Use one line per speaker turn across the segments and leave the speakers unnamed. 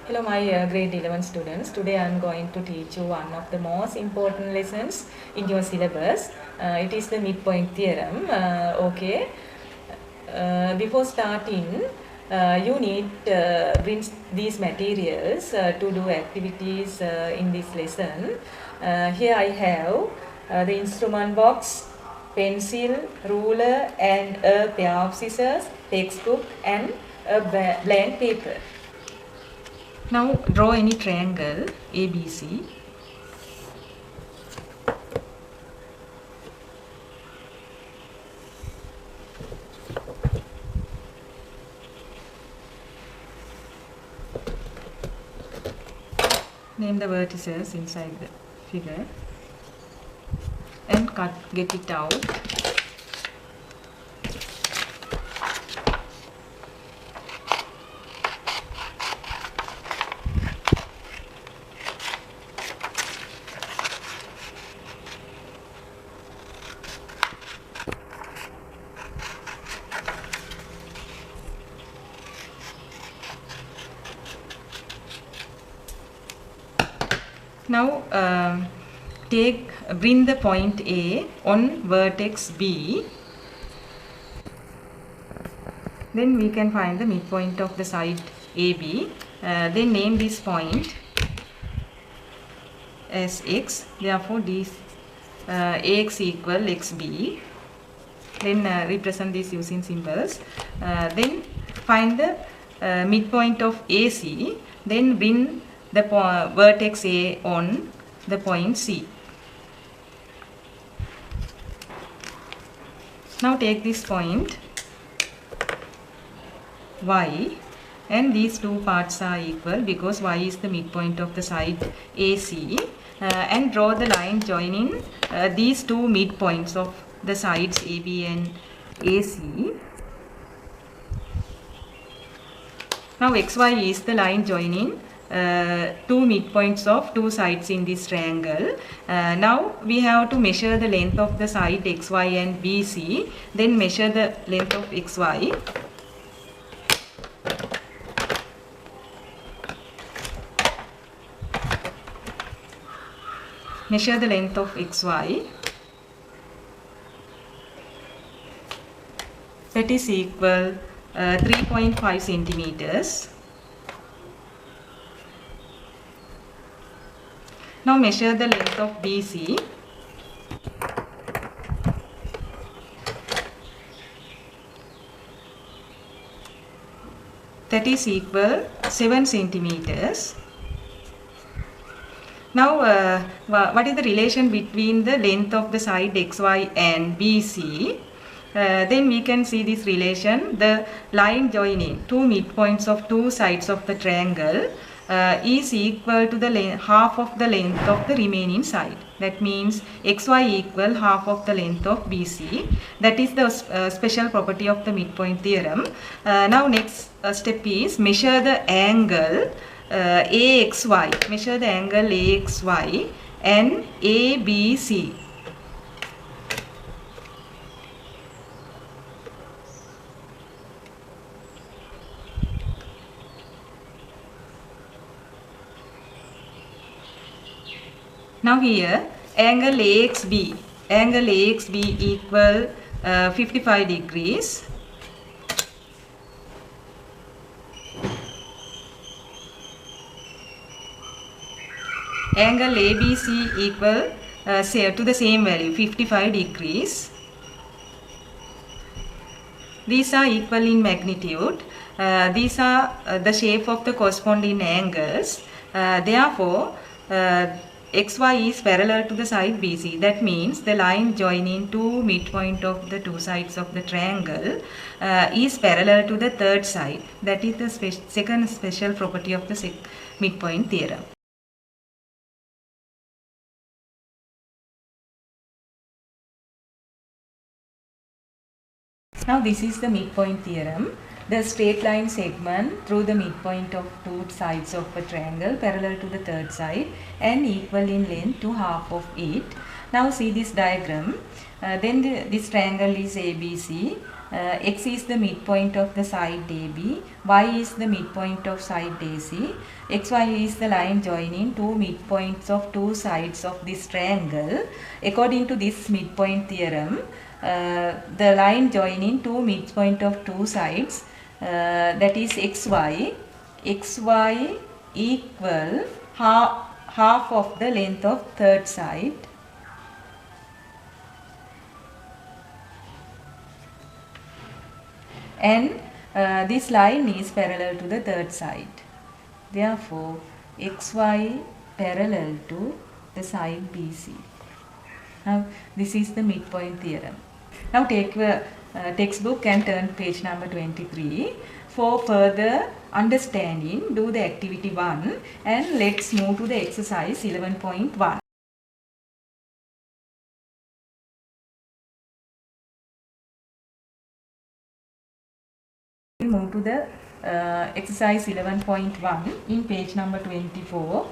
Hello my grade 11 students. Today I am going to teach you one of the most important lessons in your syllabus. It is the midpoint theorem. Before starting, you need bring these materials to do activities in this lesson. Here I have the instrument box, pencil, ruler and a pair of scissors, textbook and a blank paper. Now draw any triangle ABC. Name the vertices inside the figure and get it out. Now bring the point A on vertex B. Then we can find the midpoint of the side AB. Then name this point as X. Therefore, this AX equal XB. Then represent this using symbols. Then find the midpoint of AC. Then bring the vertex A on the point C. Now take this point Y, and these two parts are equal because Y is the midpoint of the side AC, and draw the line joining these two midpoints of the sides AB and AC. Now XY is the line joining two midpoints of two sides in this triangle. Now we have to measure the length of the side XY and BC, then measure the length of XY. Measure the length of XY. That is equal 3.5 centimeters. Now measure the length of BC. That is equal 7 centimeters. Now what is the relation between the length of the side XY and BC? Then we can see this relation. The line joining two midpoints of two sides of the triangle is equal to the half of the length of the remaining side. That means XY equal half of the length of BC. That is the special property of the midpoint theorem. Now next step is measure the angle AXY. Measure the angle AXY and ABC. Now here angle AXB. Angle AXB equal 55 degrees. Angle ABC equal to the same value 55 degrees. These are equal in magnitude. These are the shape of the corresponding angles. Therefore, XY is parallel to the side BC. That means the line joining two midpoint of the two sides of the triangle is parallel to the third side. That is the second special property of the midpoint theorem. Now this is the midpoint theorem. The straight line segment through the midpoint of two sides of a triangle parallel to the third side and equal in length to half of it. Now see this diagram. This triangle is ABC. X is the midpoint of the side AB, Y is the midpoint of side AC, XY is the line joining two midpoints of two sides of this triangle. According to this midpoint theorem, the line joining two midpoint of two sides, that is XY equal half of the length of third side, and this line is parallel to the third side. Therefore, XY parallel to the side BC. Now, this is the midpoint theorem. Now, take your textbook and turn page number 23. For further understanding, do the activity 1 and let's move to the exercise 11.1. We'll move to the exercise 11.1 in page number 24.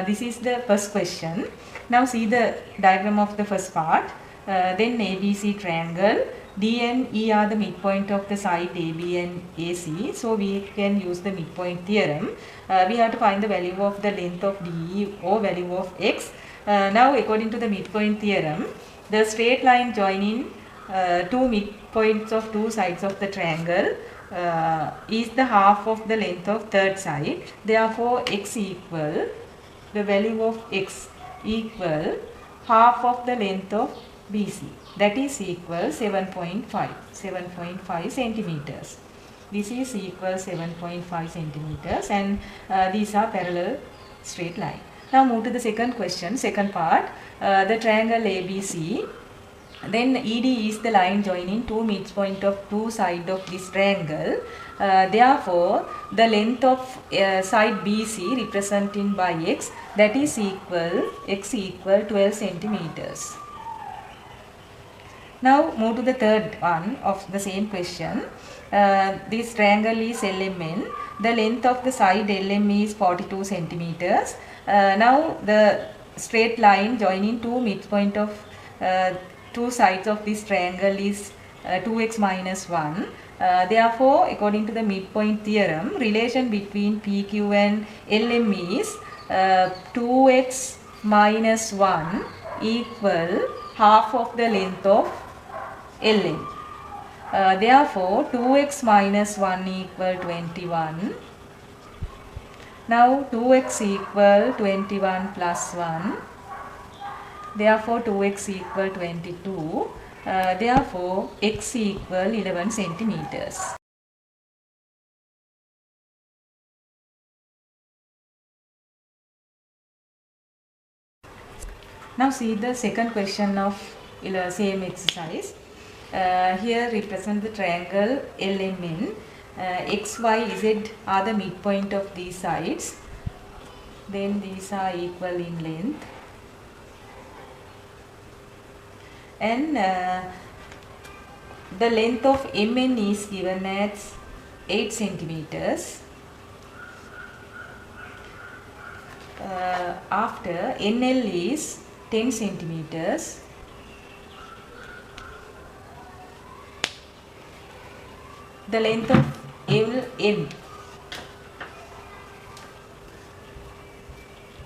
This is the first question. Now see the diagram of the first part. Then ABC triangle, D and E are the midpoint of the side AB and AC. So we can use the midpoint theorem. We have to find the value of the length of DE or value of X. Now according to the midpoint theorem, the straight line joining two midpoints of two sides of the triangle is the half of the length of third side. Therefore, X equal, the value of X equal half of the length of BC, that is equal 7.5 centimeters. This is equal 7.5 centimeters, and these are parallel straight line. Now move to the second question, second part. The triangle ABC, then ED is the line joining two midpoint of two sides of this triangle. Therefore, the length of side BC represented by X, that is equal, X equal 12 centimeters. Now move to the third one of the same question. This triangle is LMN. The length of the side LM is 42 centimeters. Now the straight line joining two midpoint of two sides of this triangle is 2x minus 1. Therefore, according to the midpoint theorem, relation between PQ and LM is 2x minus 1 equal half of the length of LM. Therefore, 2x minus 1 equal 21. Now, 2x equal 21 plus 1. Therefore, 2x equal 22. Therefore, x equal 11 centimeters. Now see the second question of same exercise. Here represent the triangle LMN. X, Y, Z are the midpoint of these sides. Then these are equal in length. And the length of MN is given as 8 centimeters. After NL is 10 centimeters. The length of LM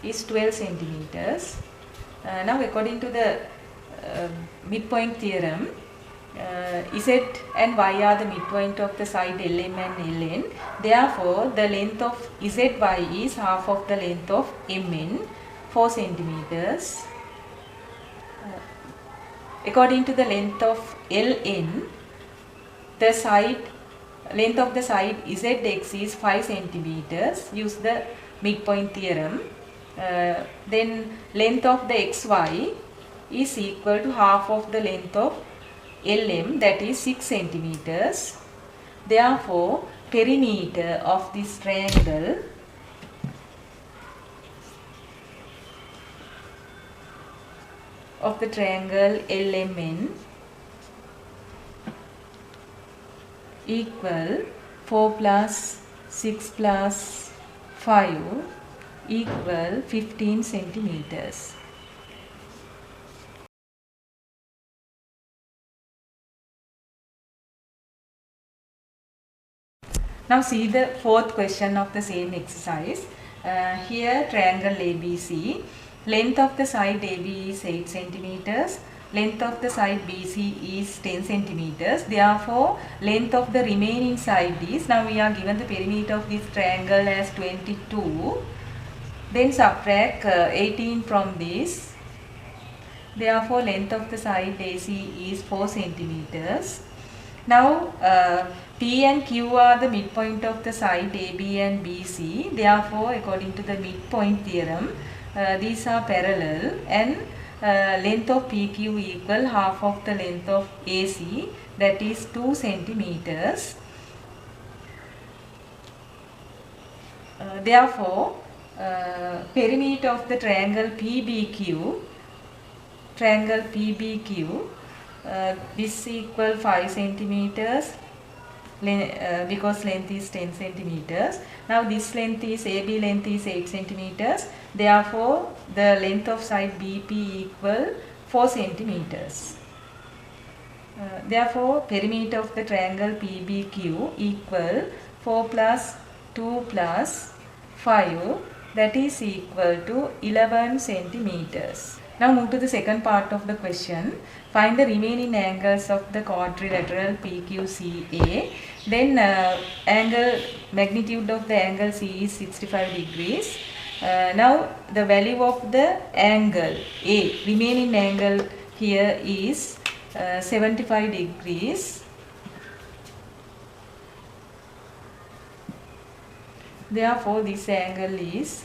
is 12 centimeters. Now according to the midpoint theorem, Z and Y are the midpoint of the side LM and LN. Therefore, the length of ZY is half of the length of MN, 4 centimeters. According to the length of LN, the length of the side ZX is 5 centimeters. Use the midpoint theorem. Then length of the XY is equal to half of the length of LM, that is 6 centimeters. Therefore, perimeter of this triangle LMN equal 4 plus 6 plus 5 equal 15 centimeters. Now see the fourth question of the same exercise. Here triangle ABC, length of the side AB is 8 centimeters, length of the side BC is 10 centimeters. Therefore, length of the remaining side is, now we are given the perimeter of this triangle as 22. Then subtract 18 from this. Therefore, length of the side AC is 4 centimeters. Now, P and Q are the midpoint of the side AB and BC. Therefore, according to the midpoint theorem, these are parallel, and length of PQ equal half of the length of AC, that is 2 centimeters. Therefore, perimeter of the triangle PBQ, this equal 5 centimeters because length is 10 centimeters. Now this length is, AB length is 8 centimeters. Therefore, the length of side BP equal 4 centimeters. Therefore, perimeter of the triangle PBQ equal 4 plus 2 plus 5, that is equal to 11 centimeters. Now move to the second part of the question. Find the remaining angles of the quadrilateral PQCA. Then magnitude of the angle C is 65 degrees. Now the value of the angle A, remaining angle here is 75 degrees. Therefore, this angle is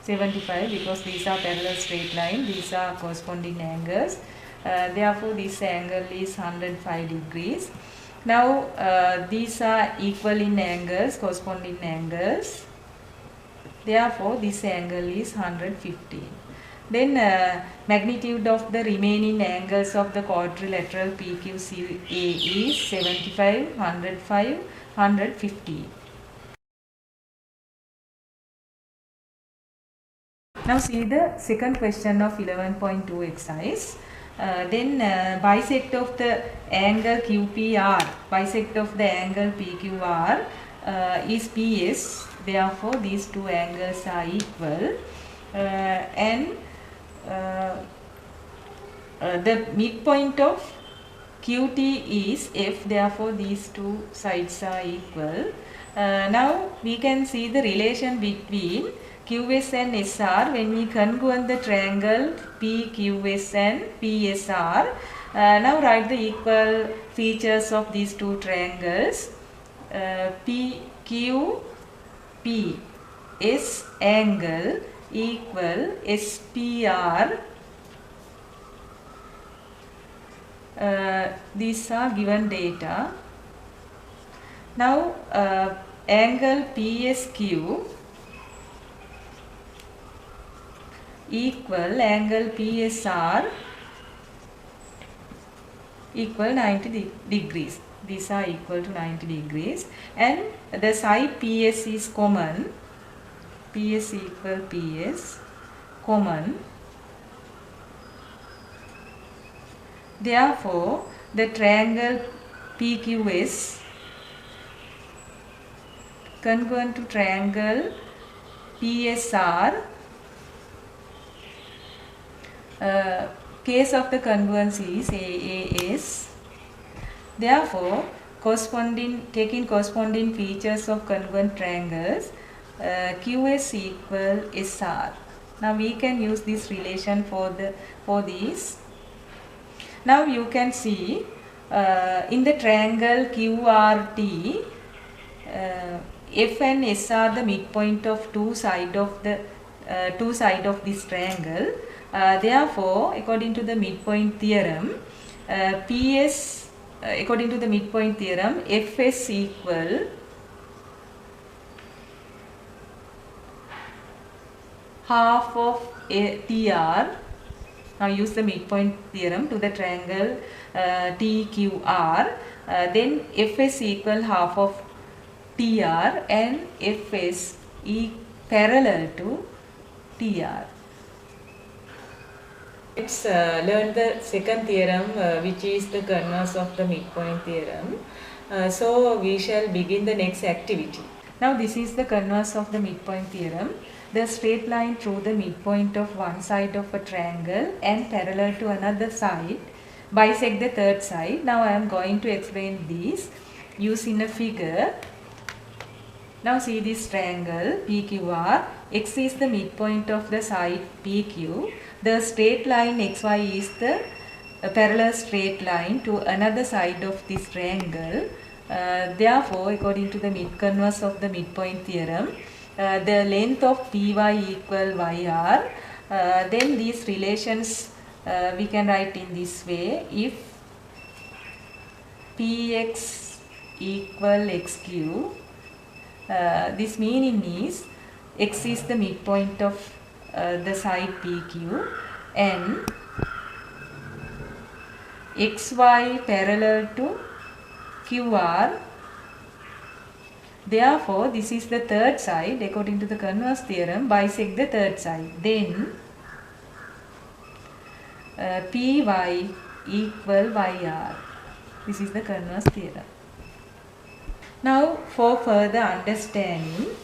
75 because these are parallel straight line, these are corresponding angles. Therefore, this angle is 105 degrees. Now, these are equal in angles, corresponding angles. Therefore, this angle is 115. Then, magnitude of the remaining angles of the quadrilateral PQCA is 75, 105, 150. Now see the second question of 11.2 exercise. Bisect of the angle QPR, bisect of the angle PQR is PS. Therefore, these two angles are equal, the midpoint of QT is F. Therefore, these two sides are equal. Now we can see the relation between QS and SR when we congruent the triangle PQS and PSR. Now write the equal features of these two triangles. PQP S angle equal SPR. These are given data. Now angle PSQ equal angle PSR equal 90 degrees. These are equal to 90 degrees, and the side PS is common. PS equal PS common. Therefore, the triangle PQS congruent to triangle PSR. Case of the congruence is AAS. Therefore, taking corresponding features of congruent triangles, QS equal SR. Now we can use this relation for these. Now you can see in the triangle QRT, F and S are the midpoint of two sides of this triangle. Therefore, according to the midpoint theorem, according to the midpoint theorem, Fs equal half of TR. Now use the midpoint theorem to the triangle TQR. Then Fs equal half of TR and Fs parallel to TR. Let's learn the second theorem, which is the converse of the midpoint theorem. So we shall begin the next activity. Now this is the converse of the midpoint theorem. The straight line through the midpoint of one side of a triangle and parallel to another side bisect the third side. Now I am going to explain this using a figure. Now see this triangle PQR. X is the midpoint of the side PQ. The straight line XY is the parallel straight line to another side of this triangle. Therefore, according to the converse of the midpoint theorem, the length of PY equal YR. Then these relations we can write in this way. If PX equal XQ, this meaning is X is the midpoint of the side PQ and XY parallel to QR. Therefore, this is the third side. According to the converse theorem, bisect the third side. Then PY equal YR. This is the converse theorem. Now, for further understanding,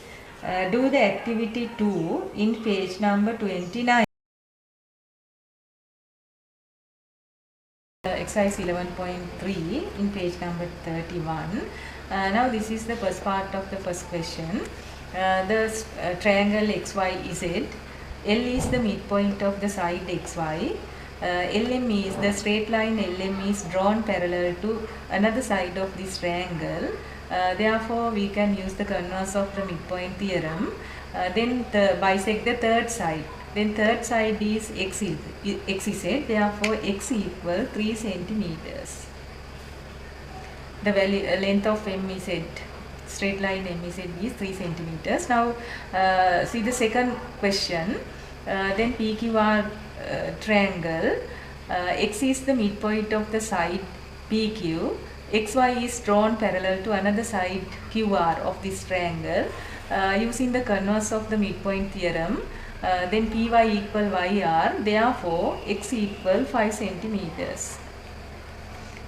do the activity 2 in page number 29. Exercise 11.3 in page number 31. Now this is the first part of the first question. The triangle XYZ. L is the midpoint of the side XY. LM is the straight line. LM is drawn parallel to another side of this triangle. Therefore, we can use the converse of the midpoint theorem. Then bisect the third side. Then third side is XZ. Therefore, X equal 3 centimeters. The value length of MZ, straight line MZ is 3 centimeters. Now, see the second question. Then PQR triangle. X is the midpoint of the side PQ. XY is drawn parallel to another side QR of this triangle. Using the converse of the midpoint theorem, then PY equal YR. Therefore, X equal 5 centimeters.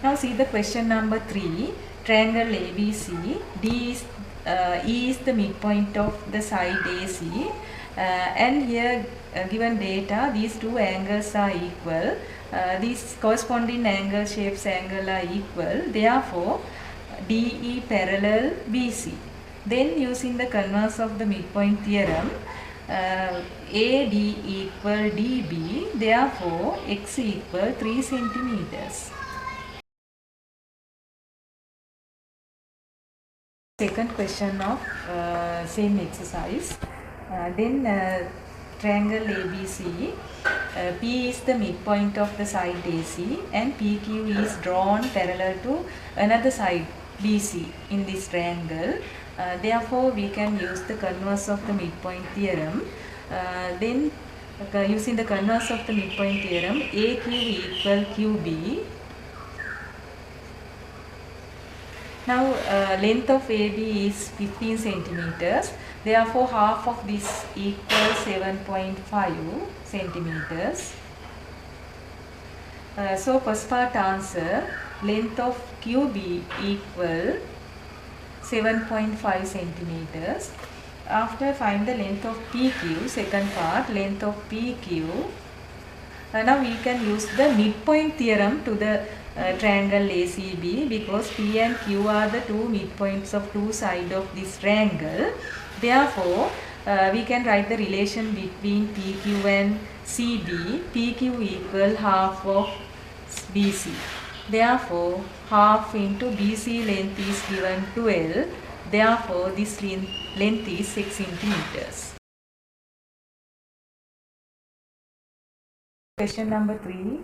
Now see the question number 3. Triangle ABC. E is the midpoint of the side AC. And here given data, these two angles are equal. These corresponding angle shapes angle are equal. Therefore, DE parallel BC. Then using the converse of the midpoint theorem, AD equal DB. Therefore, X equal 3 centimeters. Second question of same exercise. Triangle ABC. P is the midpoint of the side AC and PQ is drawn parallel to another side BC in this triangle. Therefore, we can use the converse of the midpoint theorem. Using the converse of the midpoint theorem, AQ equal QB. Now, length of AB is 15 centimeters. Therefore, half of this equals 7.5 centimeters. So, first part answer, length of QB equal 7.5 centimeters. After find the length of PQ, second part, length of PQ. Now we can use the midpoint theorem to the triangle ACB, because P and Q are the two midpoints of two sides of this triangle. Therefore, we can write the relation between PQ and CB. PQ equal half of BC. Therefore, half into BC length is given 12. Therefore, this length is 6 centimeters. Question number 3 in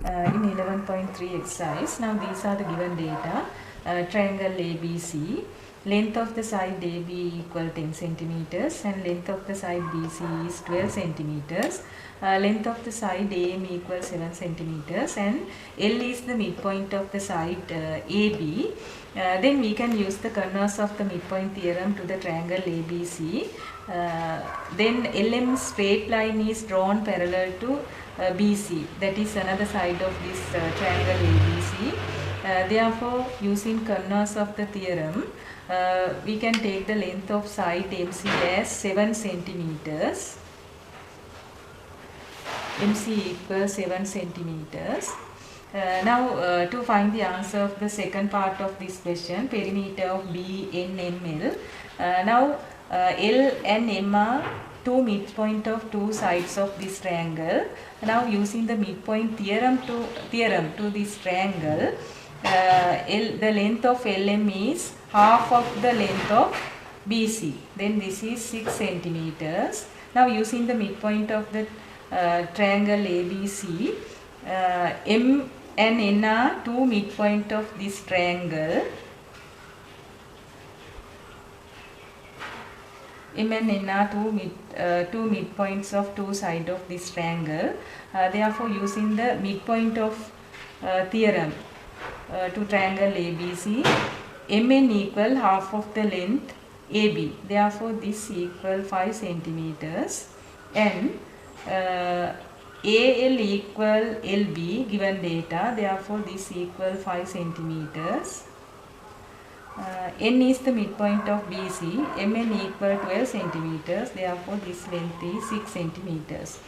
11.3 exercise. Now these are the given data. Triangle ABC. length of the side AB equal 10 centimeters and length of the side BC is 12 centimeters. Length of the side AM equals 7 centimeters and L is the midpoint of the side AB. Then we can use the converse of the midpoint theorem to the triangle ABC. Then LM straight line is drawn parallel to BC, that is another side of this triangle ABC. Therefore, using converse of the theorem, we can take the length of side MC as 7 centimeters. MC equals 7 centimeters. Now to find the answer of the second part of this question, perimeter of BNML. Now L and M are two midpoint of two sides of this triangle. Now using the midpoint theorem to this triangle, the length of LM is half of the length of BC. Then this is 6 centimeters. Now using the midpoint of the triangle ABC, M and N are two midpoint of this triangle. M and N are two midpoints of two sides of this triangle. Therefore, using the midpoint of theorem to triangle ABC, MN equal half of the length AB. Therefore, this equal 5 centimeters and AL equal LB given data. Therefore, this equal 5 centimeters. N is the midpoint of BC. MN equal 12 centimeters. Therefore, this length is 6 centimeters.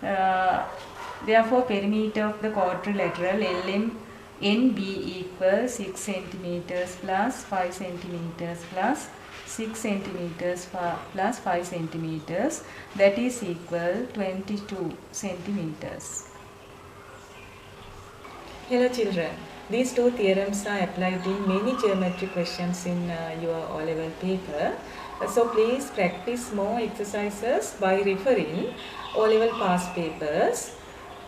Therefore, perimeter of the quadrilateral LMNB equals 6 centimeters plus 5 centimeters plus 6 centimeters plus 5 centimeters, that is equal 22 centimeters. Hello children, these two theorems are applied in many geometry questions in your O-level paper. So please practice more exercises by referring O-level past papers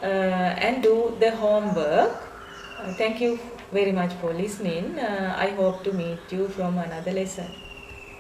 and do the homework. Thank you very much for listening. I hope to meet you from another lesson.